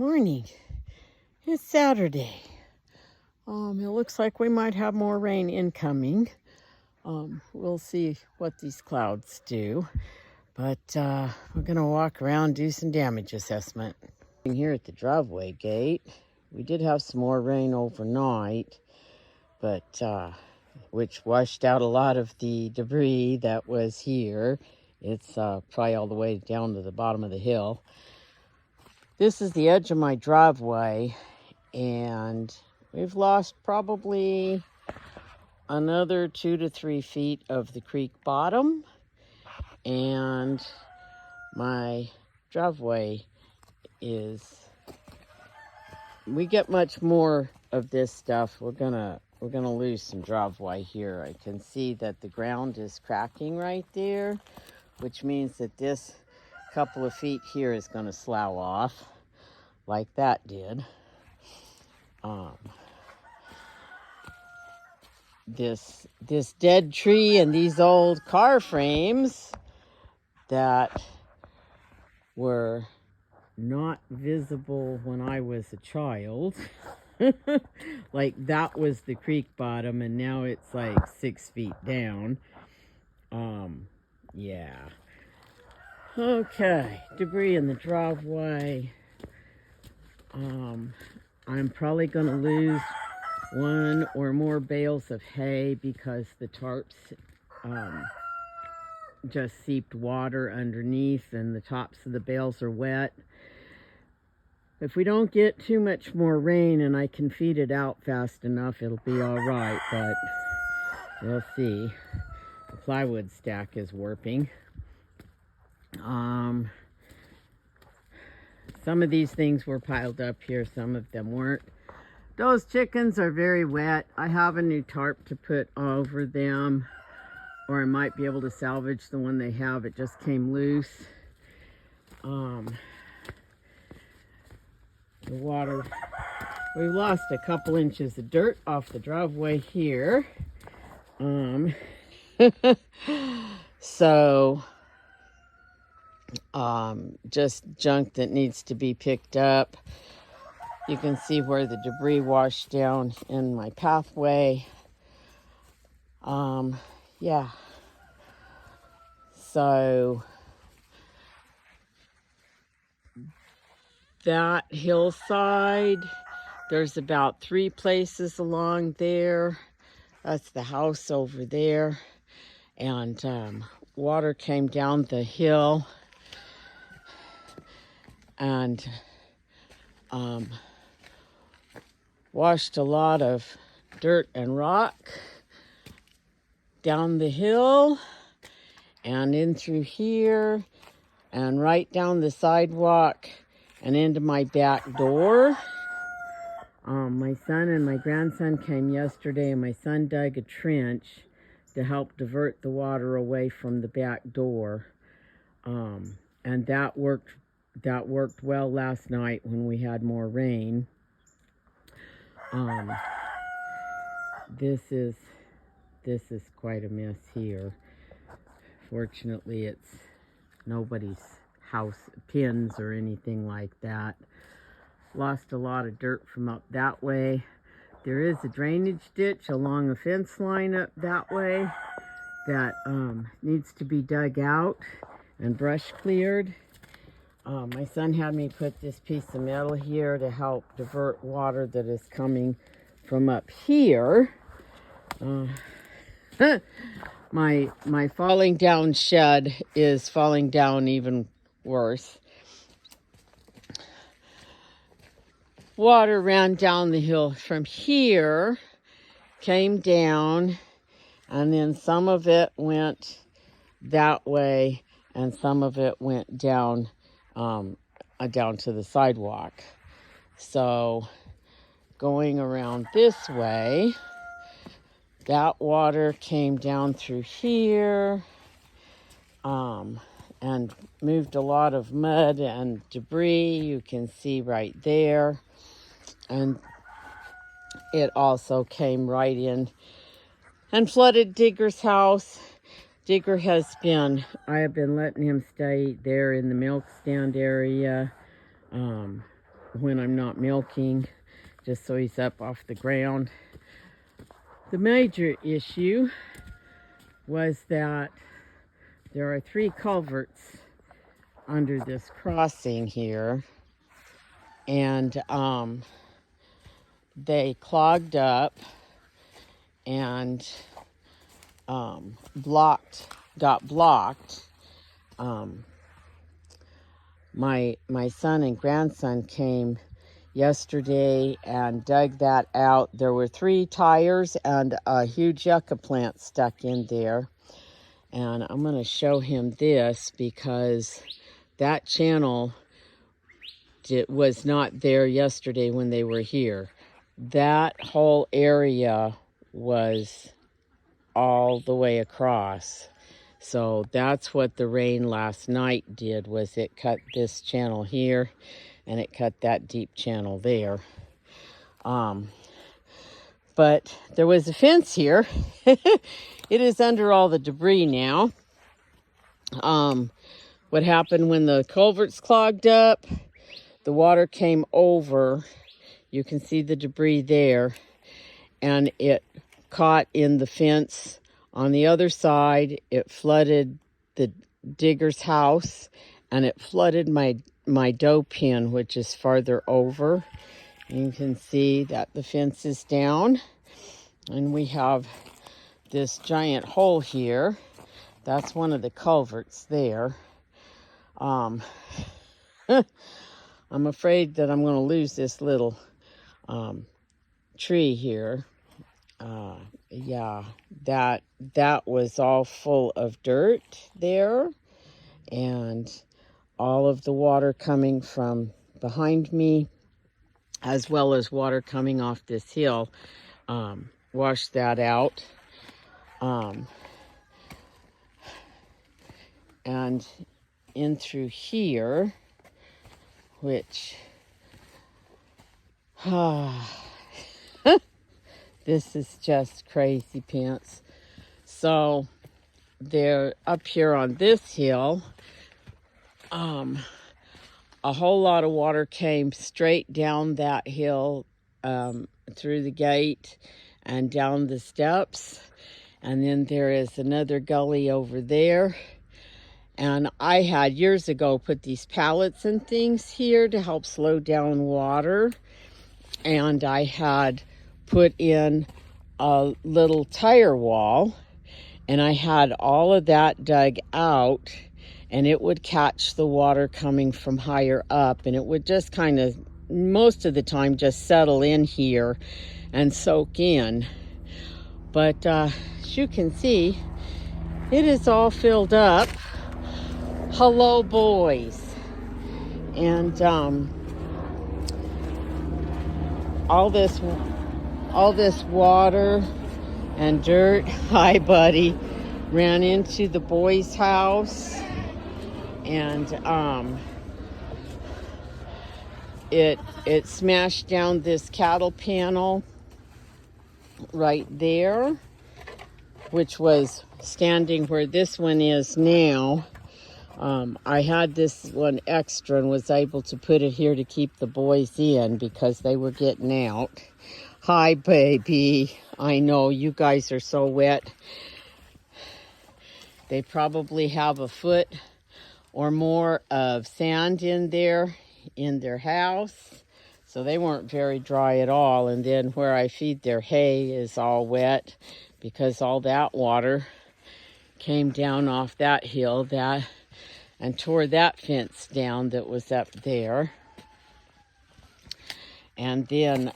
Morning. It's Saturday. It looks like we might have more rain incoming. We'll see what these clouds do. But we're gonna walk around, do some damage assessment. Here at the driveway gate, we did have some more rain overnight, but which washed out a lot of the debris that was here. It's probably all the way down to the bottom of the hill. This is the edge of my driveway, and we've lost probably another 2 to 3 feet of the creek bottom, and my driveway we get much more of this stuff. We're gonna lose some driveway here. I can see that the ground is cracking right there, which means that this couple of feet here is going to slough off like that did. This dead tree and these old car frames that were not visible when I was a child, like that was the creek bottom, and now it's like 6 feet down. Yeah. Okay, debris in the driveway. I'm probably gonna lose one or more bales of hay because the tarps just seeped water underneath and the tops of the bales are wet. If we don't get too much more rain and I can feed it out fast enough, it'll be all right, but we'll see. The plywood stack is warping. Some of these things were piled up here, some of them weren't. Those chickens are very wet. I have a new tarp to put over them, or I might be able to salvage the one they have. It just came loose. The water, we lost a couple inches of dirt off the driveway here. So just junk that needs to be picked up. You can see where the debris washed down in my pathway. Yeah. So that hillside, there's about 3 places along there. That's the house over there. And water came down the hill and washed a lot of dirt and rock down the hill and in through here and right down the sidewalk and into my back door. My son and my grandson came yesterday, and my son dug a trench to help divert the water away from the back door. And that worked well last night when we had more rain. This is quite a mess here. Fortunately, it's nobody's house pins or anything like that. Lost a lot of dirt from up that way. There is a drainage ditch along a fence line up that way that needs to be dug out and brush cleared. My son had me put this piece of metal here to help divert water that is coming from up here. My falling down shed is falling down even worse. Water ran down the hill from here, came down, and then some of it went that way and some of it went down down to the sidewalk. So going around this way, that water came down through here and moved a lot of mud and debris. You can see right there. And it also came right in and flooded Digger's house. Digger I have been letting him stay there in the milk stand area. when I'm not milking, just so he's up off the ground. The major issue was that there are 3 culverts under this crossing here, and they clogged up and got blocked. My son and grandson came yesterday and dug that out. There were 3 tires and a huge yucca plant stuck in there. And I'm going to show him this because that channel was not there yesterday when they were here. That whole area was all the way across. So that's what the rain last night did, was it cut this channel here and it cut that deep channel there. But there was a fence here. It is under all the debris now. What happened when the culverts clogged up, the water came over. You can see the debris there, and it caught in the fence on the other side. It flooded the digger's house, and it flooded my dough pen, which is farther over. You can see that the fence is down, and we have this giant hole here. That's one of the culverts there. I'm afraid that I'm going to lose this little tree here. Yeah, that was all full of dirt there, and all of the water coming from behind me, as well as water coming off this hill, washed that out. And in through here, which this is just crazy pants. So they're up here on this hill. A whole lot of water came straight down that hill, through the gate and down the steps. And then there is another gully over there. And I had years ago put these pallets and things here to help slow down water. And I had put in a little tire wall, and I had all of that dug out, and it would catch the water coming from higher up, and it would just kind of, most of the time, just settle in here and soak in. But as you can see, it is all filled up. Hello, boys. And all this water and dirt, hi buddy, ran into the boys' house, and it smashed down this cattle panel right there, which was standing where this one is now. I had this one extra and was able to put it here to keep the boys in because they were getting out. Hi, baby. I know you guys are so wet. They probably have a foot or more of sand in there in their house. So they weren't very dry at all. And then where I feed their hay is all wet because all that water came down off that hill and tore that fence down that was up there. And then,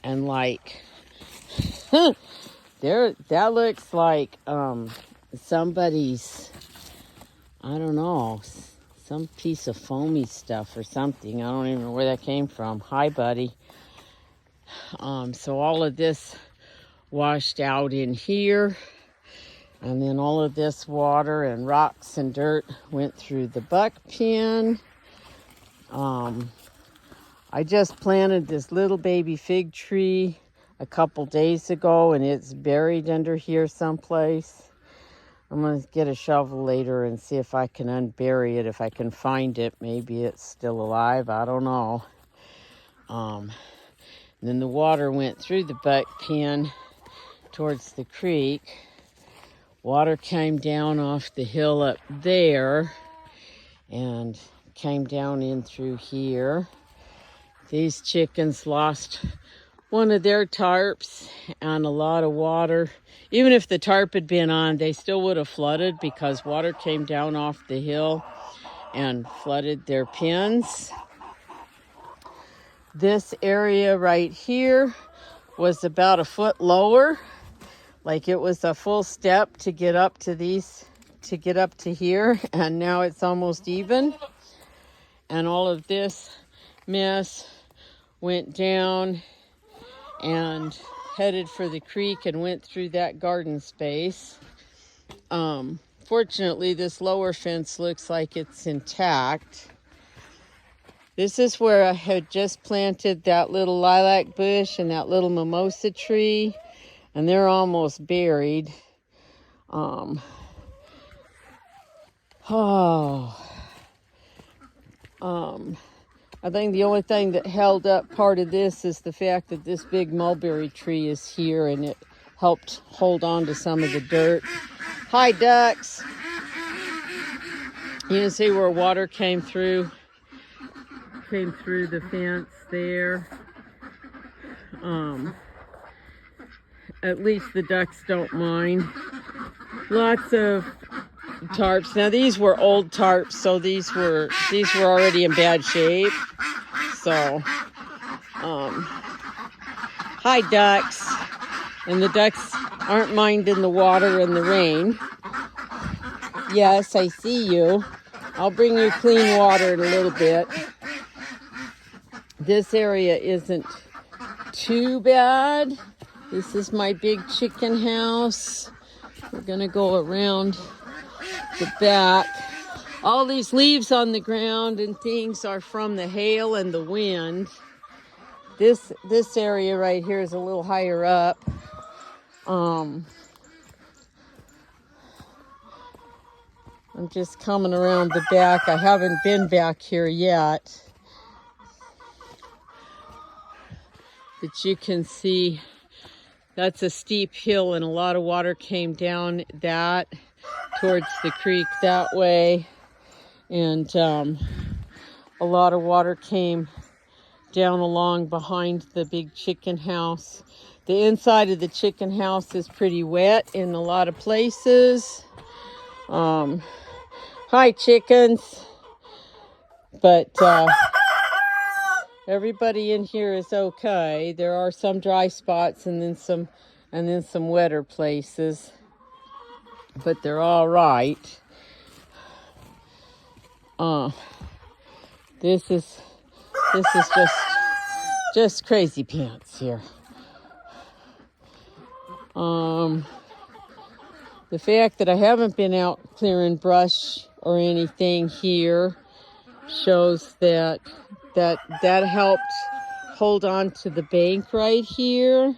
and like, there, that looks like somebody's, I don't know, some piece of foamy stuff or something. I don't even know where that came from. Hi, buddy. So all of this washed out in here. And then all of this water and rocks and dirt went through the buck pen. I just planted this little baby fig tree a couple days ago, and it's buried under here someplace. I'm going to get a shovel later and see if I can unbury it, if I can find it. Maybe it's still alive. I don't know. And then the water went through the buck pen towards the creek. Water came down off the hill up there and came down in through here. These chickens lost one of their tarps and a lot of water. Even if the tarp had been on, they still would have flooded because water came down off the hill and flooded their pens. This area right here was about a foot lower. Like it was a full step to get up to these, to get up to here, and now it's almost even. And all of this mess went down and headed for the creek and went through that garden space. Fortunately, this lower fence looks like it's intact. This is where I had just planted that little lilac bush and that little mimosa tree, and they're almost buried. I think the only thing that held up part of this is the fact that this big mulberry tree is here and it helped hold on to some of the dirt. Hi, ducks. You can see where water came through the fence there. At least the ducks don't mind. Lots of tarps. Now these were old tarps, so these were already in bad shape. So, hi ducks. And the ducks aren't minding the water and the rain. Yes, I see you. I'll bring you clean water in a little bit. This area isn't too bad. This is my big chicken house. We're gonna go around the back. All these leaves on the ground and things are from the hail and the wind. This area right here is a little higher up. I'm just coming around the back. I haven't been back here yet. But you can see that's a steep hill and a lot of water came down that towards the creek that way. And a lot of water came down along behind the big chicken house. The inside of the chicken house is pretty wet in a lot of places. Hi, chickens. But everybody in here is okay. There are some dry spots and then some wetter places. But they're all right. This is just crazy pants here. The fact that I haven't been out clearing brush or anything here shows that helped hold on to the bank right here,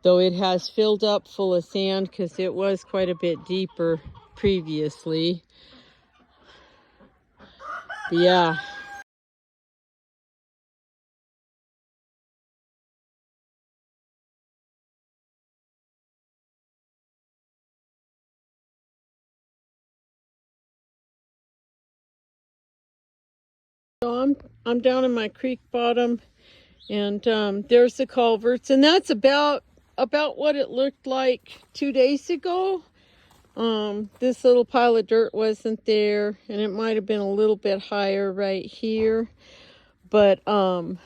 though it has filled up full of sand because it was quite a bit deeper previously. But yeah. So I'm down in my creek bottom, and there's the culverts, and that's about what it looked like 2 days ago. This little pile of dirt wasn't there, and it might have been a little bit higher right here, but none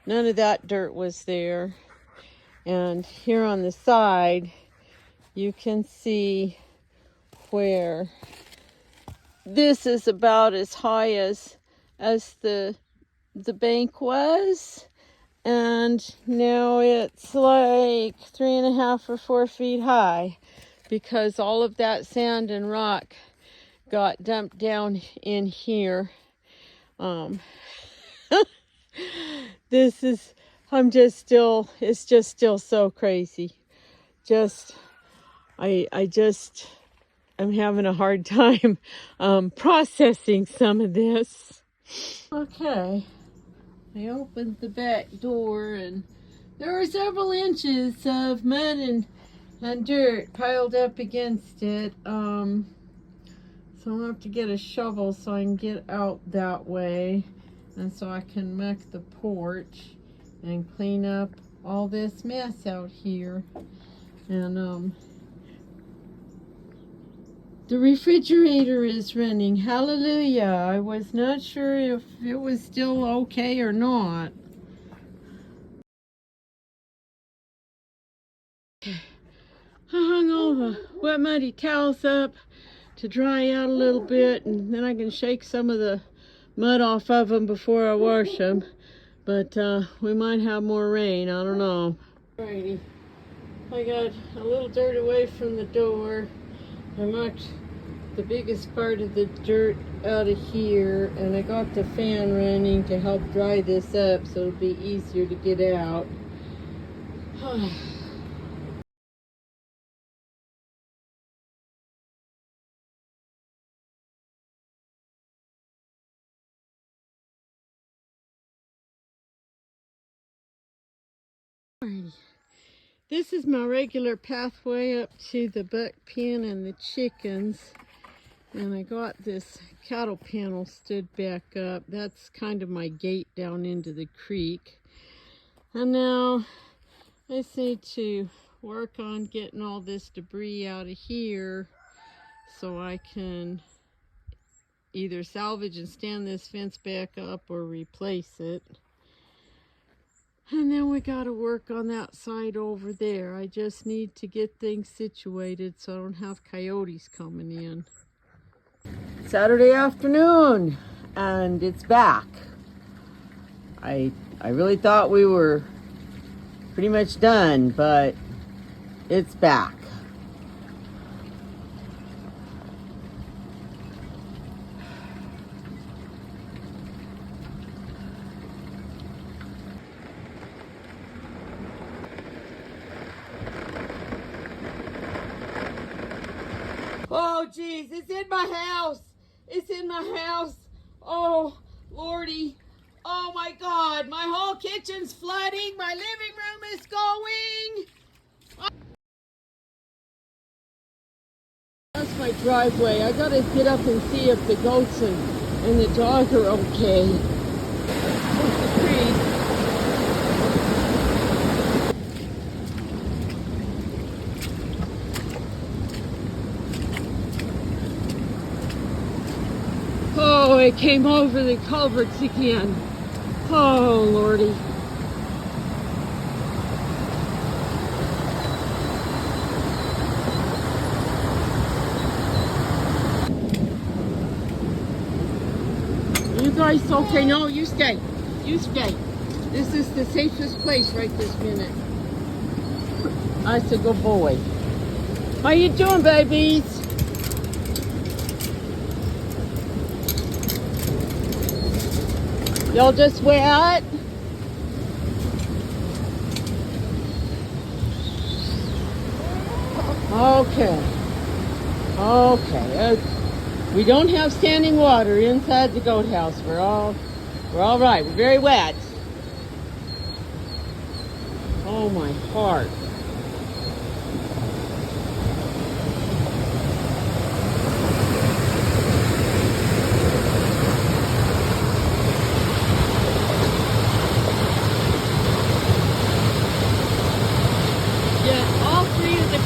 of that dirt was there. And here on the side, you can see where this is about as high as the bank was, and now it's like 3.5 or 4 feet high because all of that sand and rock got dumped down in here. It's just still so crazy. I'm having a hard time processing some of this. Okay, I opened the back door and there are several inches of mud and dirt piled up against it. So I'm gonna have to get a shovel so I can get out that way, and so I can muck the porch and clean up all this mess out here. And the refrigerator is running. Hallelujah. I was not sure if it was still okay or not. I hung all the wet muddy towels up to dry out a little bit, and then I can shake some of the mud off of them before I wash them. But we might have more rain. I don't know. Alrighty. I got a little dirt away from the door. I mucked the biggest part of the dirt out of here, and I got the fan running to help dry this up so it'll be easier to get out. Alrighty. This is my regular pathway up to the buck pen and the chickens. And I got this cattle panel stood back up. That's kind of my gate down into the creek. And now I just need to work on getting all this debris out of here so I can either salvage and stand this fence back up or replace it. And then we got to work on that side over there. I just need to get things situated so I don't have coyotes coming in. Saturday afternoon, and it's back. I really thought we were pretty much done, but it's back. Oh geez, it's in my house. It's in my house. Oh Lordy. Oh my God, my whole kitchen's flooding. My living room is going. That's my driveway. I gotta get up and see if the goats and the dog are okay. There's the creek. Oh, it came over the culverts again. Oh, Lordy. You guys okay? No, you stay. You stay. This is the safest place right this minute. That's a good boy. How you doing, babies? Y'all just wet? Okay. Okay. We don't have standing water inside the goat house. We're all right. We're very wet. Oh my heart.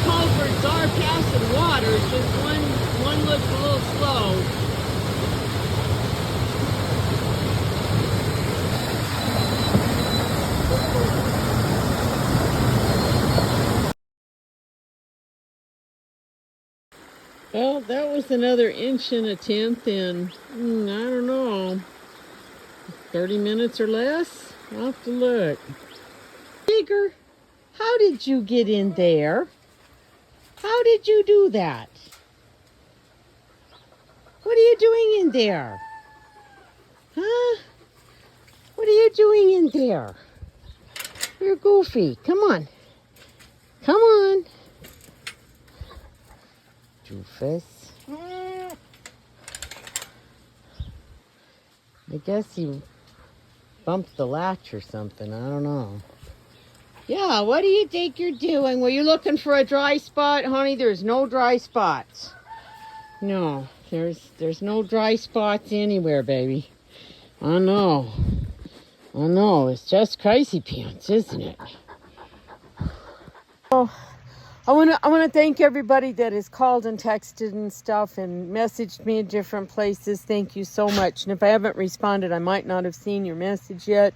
Culverts are passing water, it's just one looks a little slow. Well, that was another 1.1 in, I don't know, 30 minutes or less? I'll have to look. Tigger, how did you get in there? How did you do that? What are you doing in there? Huh? What are you doing in there? You're goofy. Come on. Come on. doofus. I guess he bumped the latch or something. I don't know. Yeah, what do you think you're doing? Were you looking for a dry spot, honey? There's no dry spots. No, there's no dry spots anywhere, baby. I know. It's just crazy pants, isn't it? Oh, I wanna thank everybody that has called and texted and stuff and messaged me in different places. Thank you so much. And if I haven't responded, I might not have seen your message yet.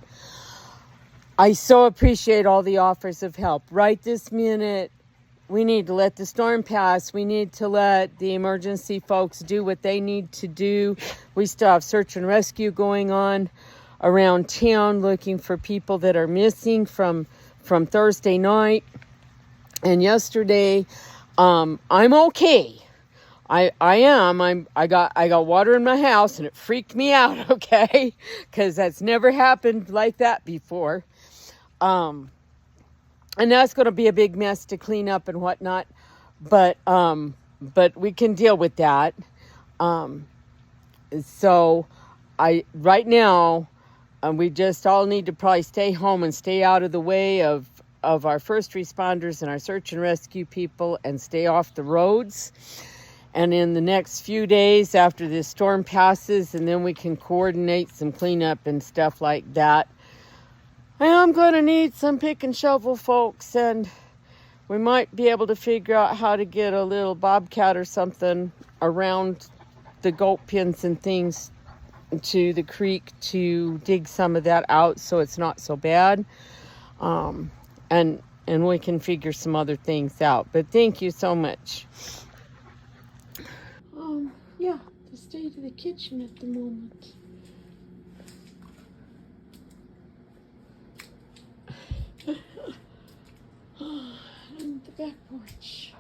I so appreciate all the offers of help. Right this minute, we need to let the storm pass. We need to let the emergency folks do what they need to do. We still have search and rescue going on around town, looking for people that are missing from Thursday night and yesterday. I'm okay. I am. I got water in my house and it freaked me out, okay? Because that's never happened like that before. And that's going to be a big mess to clean up and whatnot. But we can deal with that. So right now, we just all need to probably stay home and stay out of the way of our first responders and our search and rescue people and stay off the roads. And in the next few days after this storm passes, and then we can coordinate some cleanup and stuff like that. I am going to need some pick and shovel folks, and we might be able to figure out how to get a little bobcat or something around the goat pens and things to the creek to dig some of that out so it's not so bad. And we can figure some other things out. But thank you so much. Yeah, the state of the kitchen at the moment. And the back porch.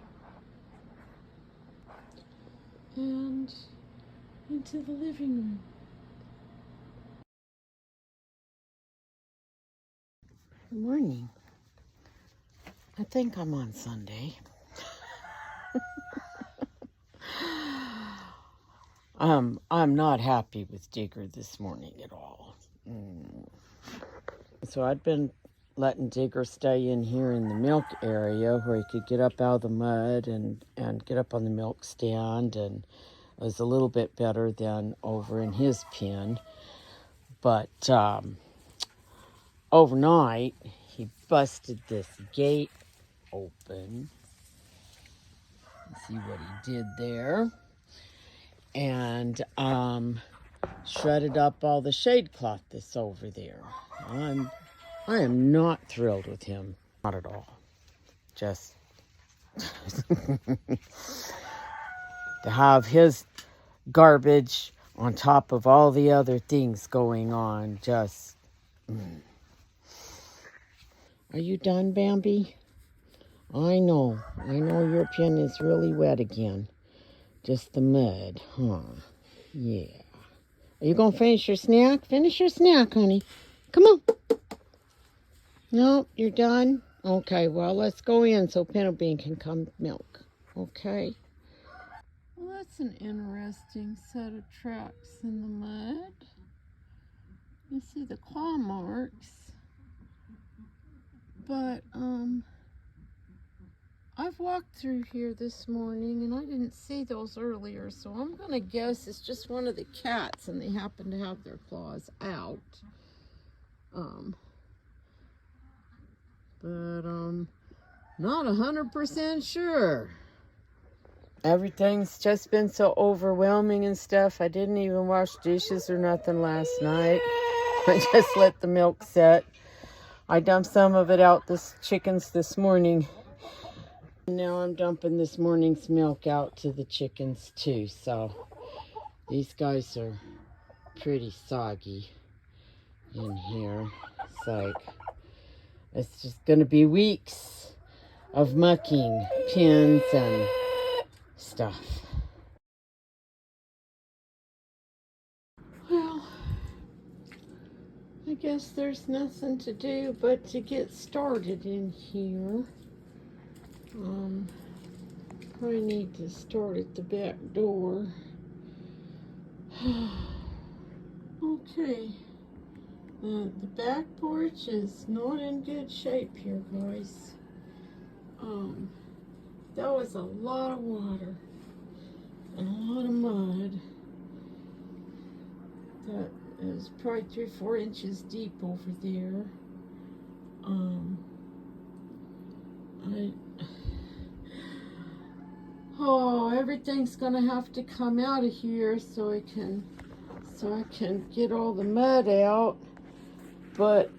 And into the living room. Good morning. I think I'm on Sunday. I'm not happy with Digger this morning at all. So I'd been letting Digger stay in here in the milk area where he could get up out of the mud and get up on the milk stand, and it was a little bit better than over in his pen. But overnight, he busted this gate open. See what he did there. And shredded up all the shade cloth that's over there. I am not thrilled with him. Not at all. Just to have his garbage on top of all the other things going on. Just. Are you done, Bambi? I know your pen is really wet again. Just the mud, huh? Yeah. Are you going to finish your snack? Finish your snack, honey. Come on. No, you're done? Okay, well, let's go in so Penelope can come milk. Okay. Well, that's an interesting set of tracks in the mud. You see the claw marks. But, I've walked through here this morning and I didn't see those earlier, so I'm going to guess it's just one of the cats and they happen to have their claws out. Not 100% sure. Everything's just been so overwhelming and stuff. I didn't even wash dishes or nothing last night. I just let the milk set. I dumped some of it out chickens this morning. Now I'm dumping this morning's milk out to the chickens too. So these guys are pretty soggy in here. It's like, it's just going to be weeks of mucking pins and stuff. Well, I guess there's nothing to do but to get started in here. I need to start at the back door. Okay. The back porch is not in good shape here, guys. That was a lot of water and a lot of mud. That is probably 3 or 4 inches deep over there. Everything's gonna have to come out of here so I can get all the mud out. But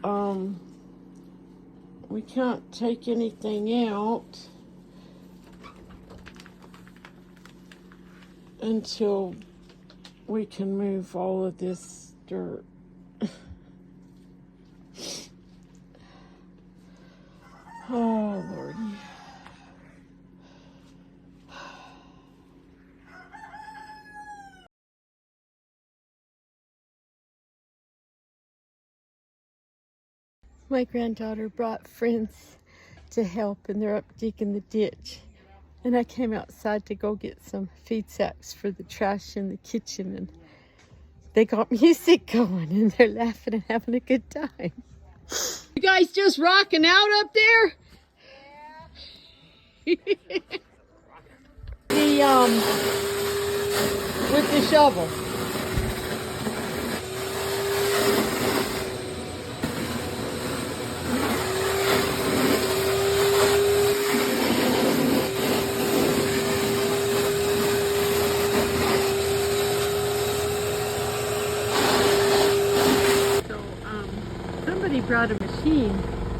we can't take anything out until we can move all of this dirt. Oh, Lordy. My granddaughter brought friends to help, and they're up digging the ditch. And I came outside to go get some feed sacks for the trash in the kitchen, and they got music going, and they're laughing and having a good time. You guys just rocking out up there? Yeah. With the shovel. Somebody brought a machine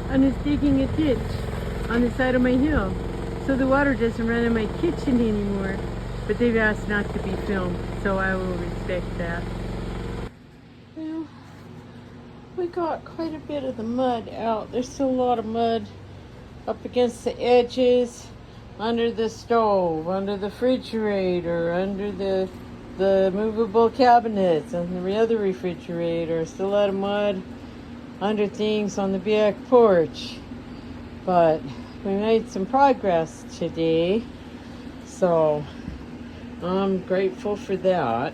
and is digging a ditch on the side of my hill, so the water doesn't run in my kitchen anymore. But they've asked not to be filmed, so I will respect that. Well, we got quite a bit of the mud out. There's still a lot of mud up against the edges, under the stove, under the refrigerator, under the movable cabinets, and the other refrigerator. Still a lot of mud under things on the back porch. But we made some progress today, so I'm grateful for that.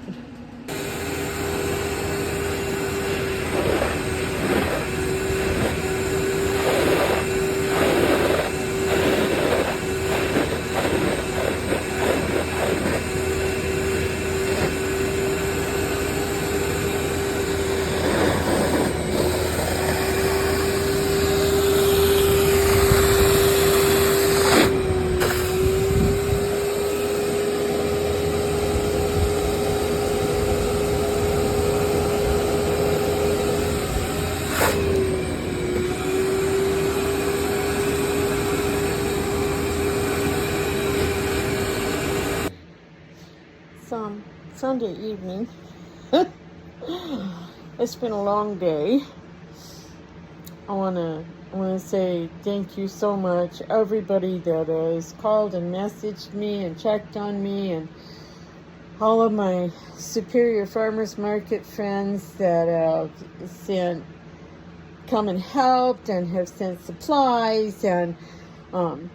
Sunday evening. It's been a long day. I wanna say thank you so much, everybody that has called and messaged me and checked on me, and all of my Superior Farmers Market friends that have come and helped and have sent supplies and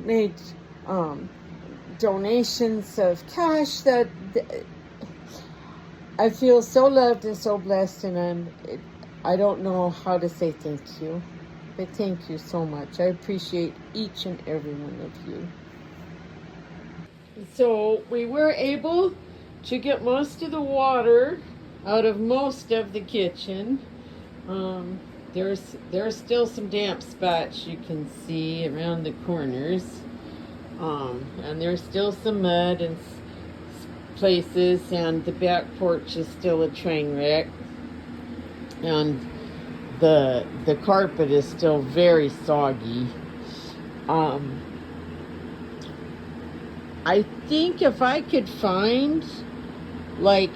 made donations of cash. That I feel so loved and so blessed, and I don't know how to say thank you, but thank you so much. I appreciate each and every one of you. So we were able to get most of the water out of most of the kitchen. There's still some damp spots you can see around the corners, and there's still some mud and places, and the back porch is still a train wreck, and the carpet is still very soggy. I think if I could find like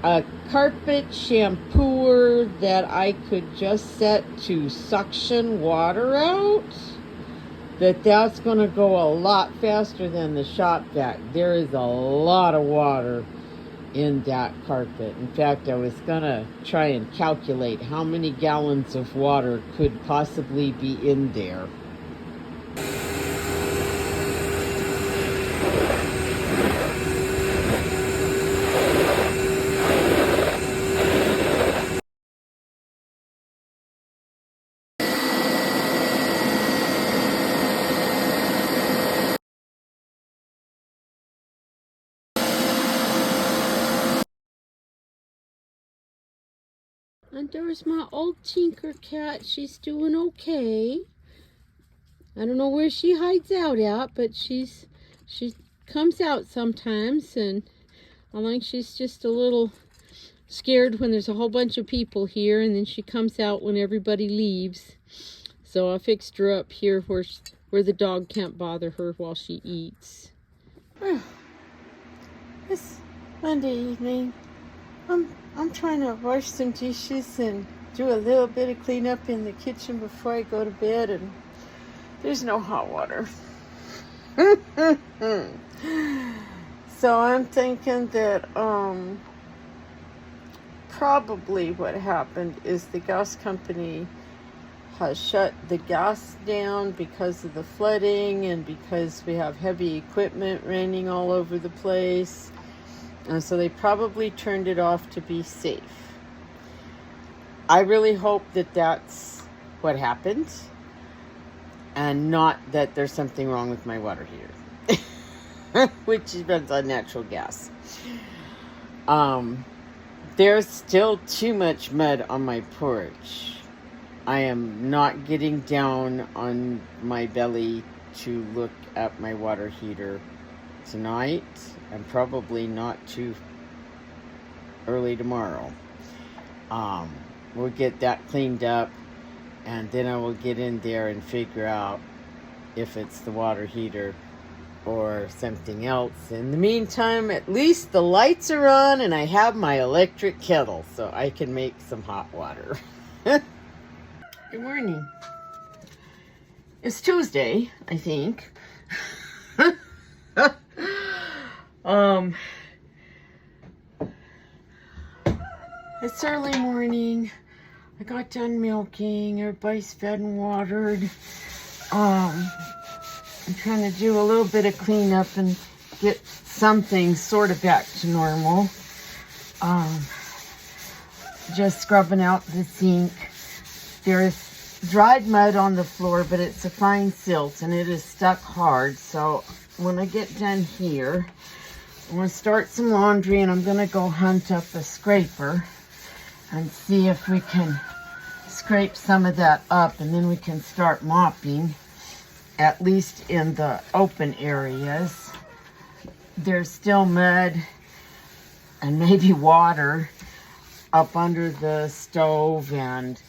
a carpet shampooer that I could just set to suction water out, that's going to go a lot faster than the shop vac. There is a lot of water in that carpet. In fact, I was going to try and calculate how many gallons of water could possibly be in there. And there's my old Tinker Cat. She's doing okay. I don't know where she hides out at, but she comes out sometimes, and I think she's just a little scared when there's a whole bunch of people here, and then she comes out when everybody leaves. So I fixed her up here where the dog can't bother her while she eats. It's Monday evening. I'm trying to wash some dishes and do a little bit of cleanup in the kitchen before I go to bed, and there's no hot water. So I'm thinking that probably what happened is the gas company has shut the gas down because of the flooding and because we have heavy equipment raining all over the place. And so they probably turned it off to be safe. I really hope that that's what happened and not that there's something wrong with my water heater, which depends on natural gas. There's still too much mud on my porch. I am not getting down on my belly to look at my water heater tonight, and probably not too early tomorrow. We'll get that cleaned up, and then I will get in there and figure out if it's the water heater or something else. In the meantime, at least the lights are on and I have my electric kettle so I can make some hot water. Good morning. It's Tuesday, I think. It's early morning. I got done milking. Everybody's fed and watered. I'm trying to do a little bit of cleanup and get some things sort of back to normal. Just scrubbing out the sink. There's dried mud on the floor, but it's a fine silt and it is stuck hard. So when I get done here, I'm going to start some laundry, and I'm going to go hunt up a scraper and see if we can scrape some of that up, and then we can start mopping, at least in the open areas. There's still mud and maybe water up under the stove and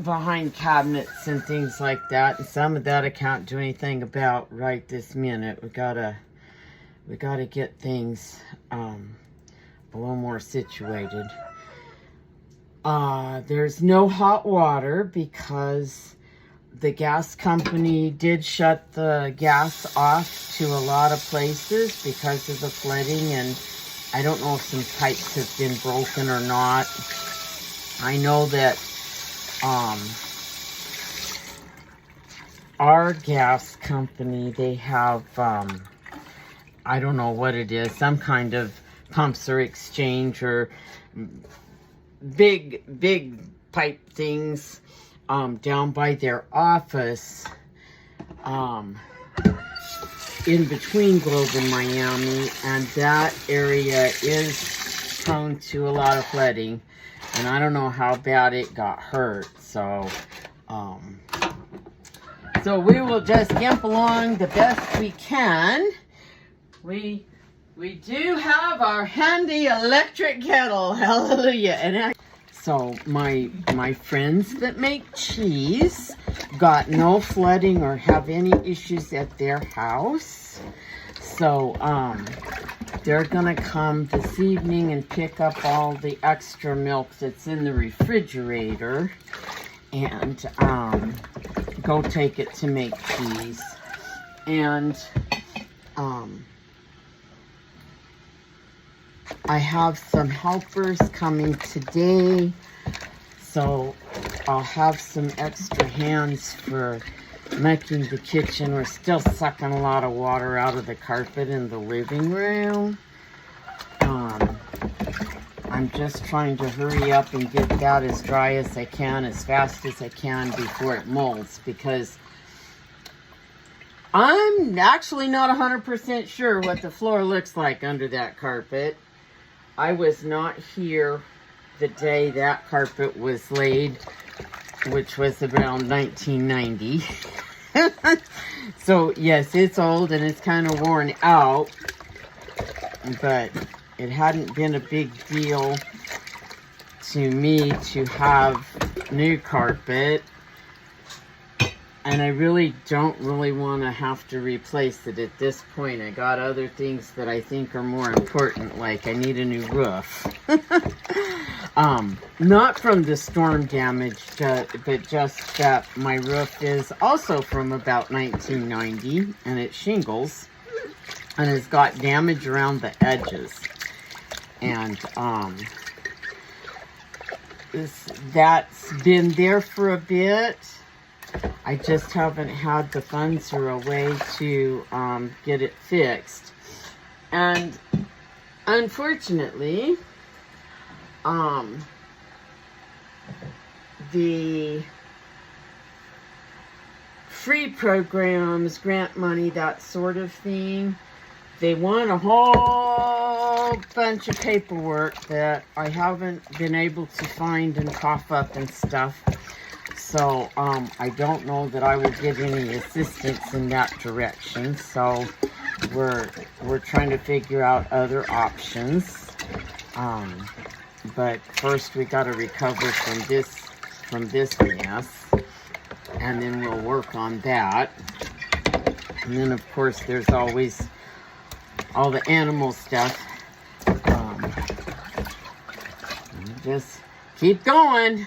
behind cabinets and things like that, and some of that I can't do anything about right this minute. We gotta get things a little more situated. There's no hot water because the gas company did shut the gas off to a lot of places because of the flooding, and I don't know if some pipes have been broken or not. I know that our gas company, they have I don't know what it is, some kind of pumps or exchange or big pipe things down by their office in between Globe and Miami, and that area is prone to a lot of flooding, and I don't know how bad it got hurt. So so we will just gimp along the best we can. We do have our handy electric kettle, hallelujah. And so my friends that make cheese got no flooding or have any issues at their house. So they're gonna come this evening and pick up all the extra milk that's in the refrigerator and go take it to make cheese. And I have some helpers coming today, so I'll have some extra hands for making the kitchen. We're still sucking a lot of water out of the carpet in the living room. I'm just trying to hurry up and get that as dry as I can, as fast as I can before it molds, because I'm actually not 100% sure what the floor looks like under that carpet. I was not here the day that carpet was laid, which was around 1990. So yes, it's old and it's kind of worn out, but it hadn't been a big deal to me to have new carpet, and I really don't want to have to replace it at this point. I got other things that I think are more important, like I need a new roof. Not from the storm damage, but just that my roof is also from about 1990, and it's shingles, and it's got damage around the edges. And that's been there for a bit. I just haven't had the funds or a way to get it fixed. And unfortunately, the free programs, grant money, that sort of thing, they want a whole bunch of paperwork that I haven't been able to find and cough up and stuff. So I don't know that I will get any assistance in that direction. So we're trying to figure out other options. But first we got to recover from this mess, and then we'll work on that. And then of course there's always all the animal stuff. Just keep going.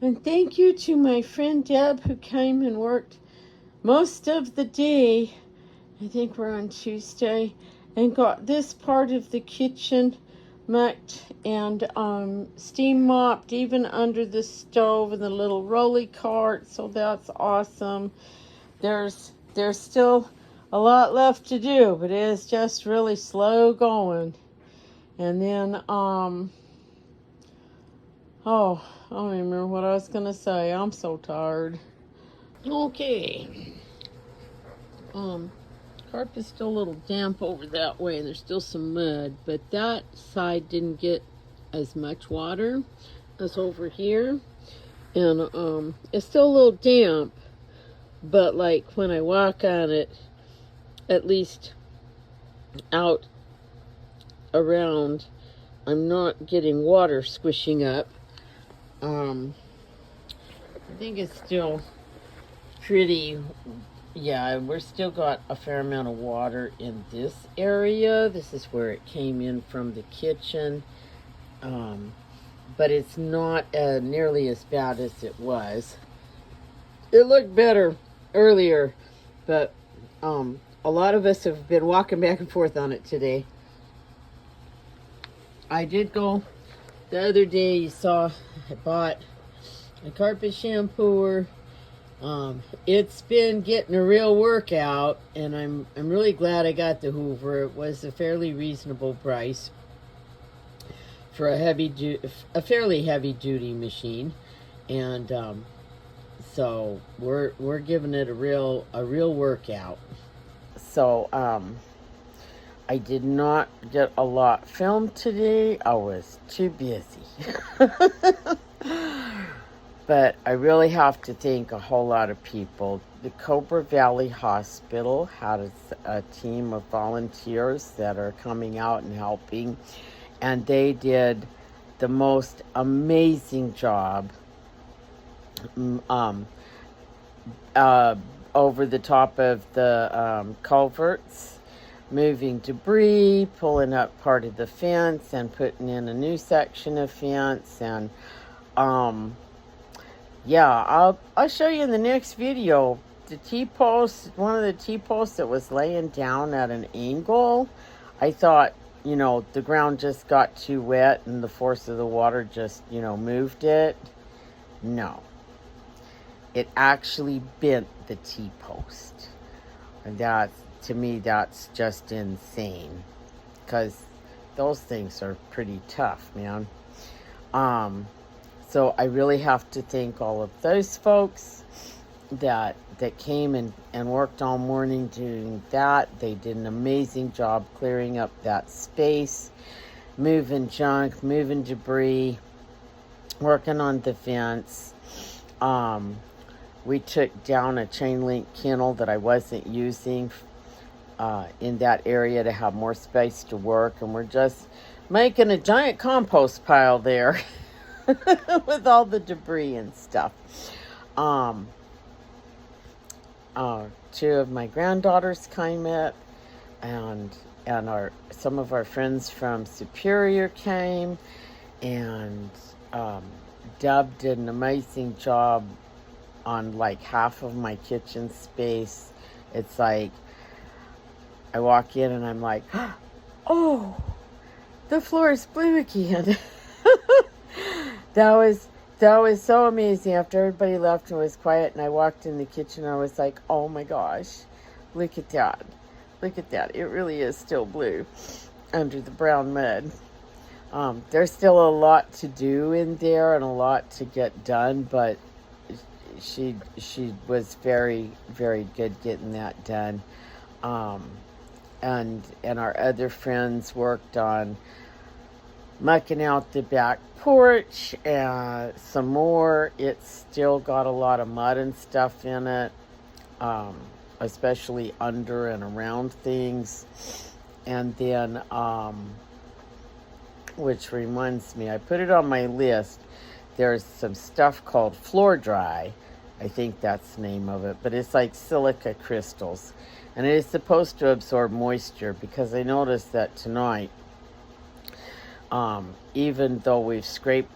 And thank you to my friend Deb, who came and worked most of the day, I think we're on Tuesday, and got this part of the kitchen mucked and steam mopped, even under the stove and the little rolly cart. So that's awesome. There's still a lot left to do, but it is just really slow going. And then oh, I don't even remember what I was going to say. I'm so tired. Okay. Carpet's still a little damp over that way. There's still some mud, but that side didn't get as much water as over here. And it's still a little damp, but like when I walk on it, at least out around, I'm not getting water squishing up. I think it's still pretty, yeah, we're still got a fair amount of water in this area. This is where it came in from the kitchen. But it's not nearly as bad as it was. It looked better earlier, but a lot of us have been walking back and forth on it today. I did go the other day, you saw I bought a carpet shampooer. It's been getting a real workout, and I'm really glad I got the Hoover. It was a fairly reasonable price for a fairly heavy duty machine, and so we're giving it a real workout. So I did not get a lot filmed today. I was too busy. But I really have to thank a whole lot of people. The Cobra Valley Hospital had a team of volunteers that are coming out and helping, and they did the most amazing job over the top of the culverts, moving debris, pulling up part of the fence and putting in a new section of fence. And yeah, I'll show you in the next video. The T-post, one of the T-posts that was laying down at an angle, I thought, you know, the ground just got too wet and the force of the water just, you know, moved it. No. It actually bent the T-post. And that, to me, that's just insane. Because those things are pretty tough, man. So I really have to thank all of those folks that came and worked all morning doing that. They did an amazing job clearing up that space, moving junk, moving debris, working on the fence. We took down a chain link kennel that I wasn't using in that area to have more space to work, and we're just making a giant compost pile there with all the debris and stuff. Two of my granddaughters came up, and some of our friends from Superior came, and Deb did an amazing job on like half of my kitchen space. It's like I walk in and I'm like, oh, the floor is blue again. That was so amazing. After everybody left and it was quiet and I walked in the kitchen, I was like, oh my gosh, look at that. Look at that. It really is still blue under the brown mud. There's still a lot to do in there and a lot to get done, but she was very, very good getting that done. And our other friends worked on mucking out the back porch and some more. It's still got a lot of mud and stuff in it, especially under and around things. And then, which reminds me, I put it on my list. There's some stuff called Floor Dry. I think that's the name of it, but it's like silica crystals. And it is supposed to absorb moisture, because I noticed that tonight, even though we've scraped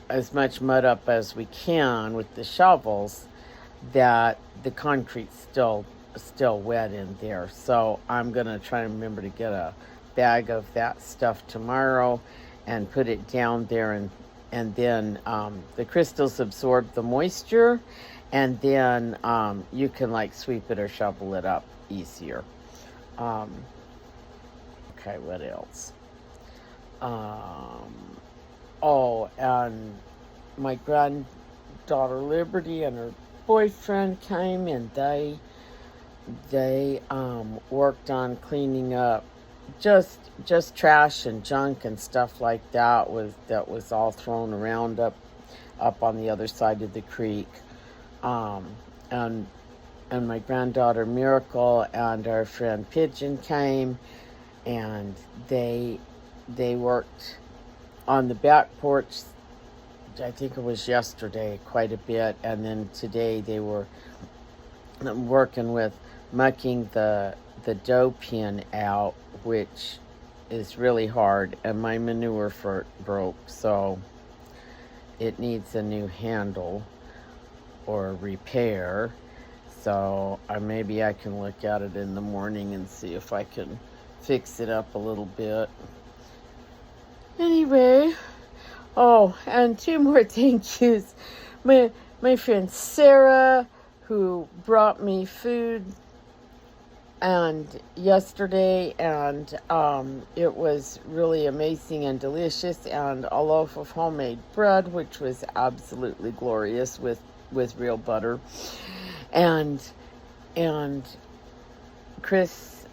as much mud up as we can with the shovels, that the concrete's still wet in there. So I'm going to try and remember to get a bag of that stuff tomorrow and put it down there, and then the crystals absorb the moisture, and then you can like sweep it or shovel it up easier. Okay, what else? Oh, and my granddaughter Liberty and her boyfriend came, and they worked on cleaning up just trash and junk and stuff like that was all thrown around up on the other side of the creek. And my granddaughter Miracle and our friend Pigeon came, and they worked on the back porch. I think it was yesterday quite a bit, and then today they were working with mucking the dough pin out, which is really hard, and my manure broke, so it needs a new handle or a repair. So maybe I can look at it in the morning and see if I can fix it up a little bit. Anyway, oh, and two more thank yous. My friend Sarah, who brought me food and yesterday, and it was really amazing and delicious, and a loaf of homemade bread, which was absolutely glorious with real butter. And Chris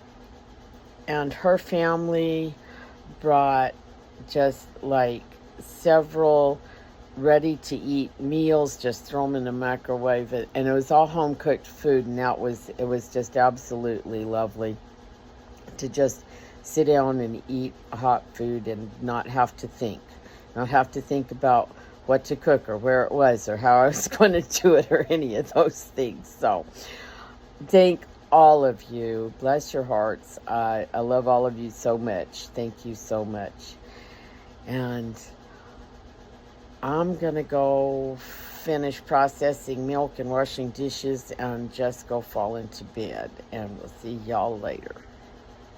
and her family brought just like several ready-to-eat meals, just throw them in the microwave, and it was all home-cooked food, and it was just absolutely lovely to just sit down and eat hot food and not have to think about what to cook or where it was or how I was going to do it or any of those things. So thank all of you. Bless your hearts. I love all of you so much. Thank you so much. And I'm going to go finish processing milk and washing dishes and just go fall into bed. And we'll see y'all later.